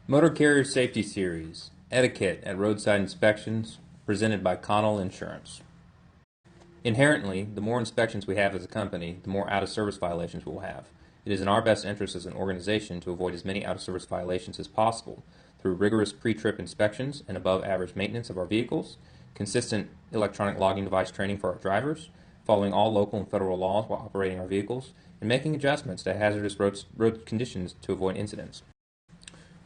Motor Carrier Safety Series, Etiquette at Roadside Inspections, presented by Connell Insurance. Inherently, the more inspections we have as a company, the more out-of-service violations we'll have. It is in our best interest as an organization to avoid as many out-of-service violations as possible through rigorous pre-trip inspections and above-average maintenance of our vehicles, consistent electronic logging device training for our drivers, following all local and federal laws while operating our vehicles, and making adjustments to hazardous road conditions to avoid incidents.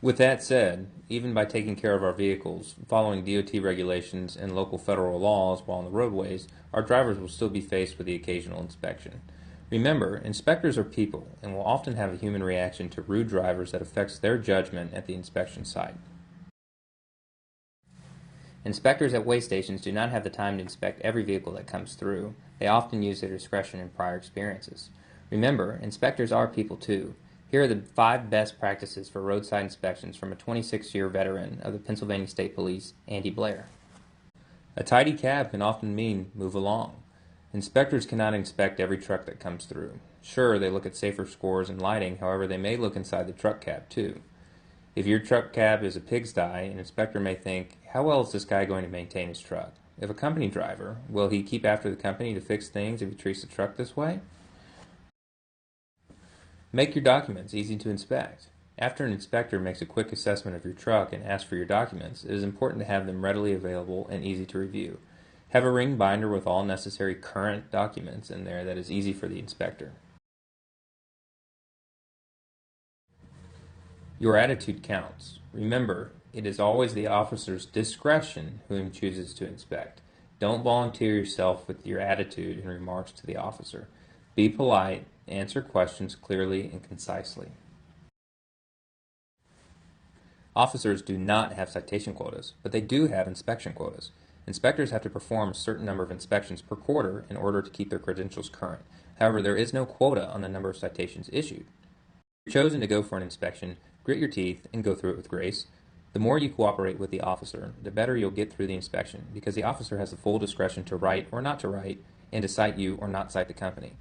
With that said, even by taking care of our vehicles, following DOT regulations and local federal laws while on the roadways, our drivers will still be faced with the occasional inspection. Remember, inspectors are people and will often have a human reaction to rude drivers that affects their judgment at the inspection site. Inspectors at weigh stations do not have the time to inspect every vehicle that comes through. They often use their discretion in prior experiences. Remember, inspectors are people too. Here are the 5 best practices for roadside inspections from a 26-year veteran of the Pennsylvania State Police, Andy Blair. A tidy cab can often mean move along. Inspectors cannot inspect every truck that comes through. Sure, they look at safer scores and lighting, however they may look inside the truck cab too. If your truck cab is a pigsty, an inspector may think, how well is this guy going to maintain his truck? If a company driver, will he keep after the company to fix things if he treats the truck this way? Make your documents easy to inspect. After an inspector makes a quick assessment of your truck and asks for your documents, it is important to have them readily available and easy to review. Have a ring binder with all necessary current documents in there that is easy for the inspector. Your attitude counts. Remember, it is always the officer's discretion whom chooses to inspect. Don't volunteer yourself with your attitude and remarks to the officer. Be polite, answer questions clearly and concisely. Officers do not have citation quotas, but they do have inspection quotas. Inspectors have to perform a certain number of inspections per quarter in order to keep their credentials current. However, there is no quota on the number of citations issued. If you're chosen to go for an inspection, grit your teeth and go through it with grace. The more you cooperate with the officer, the better you'll get through the inspection, because the officer has the full discretion to write or not to write, and to cite you or not cite the company.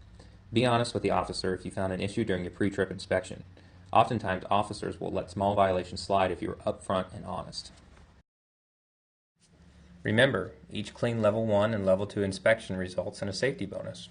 Be honest with the officer if you found an issue during your pre-trip inspection. Oftentimes, officers will let small violations slide if you are upfront and honest. Remember, each clean Level 1 and Level 2 inspection results in a safety bonus.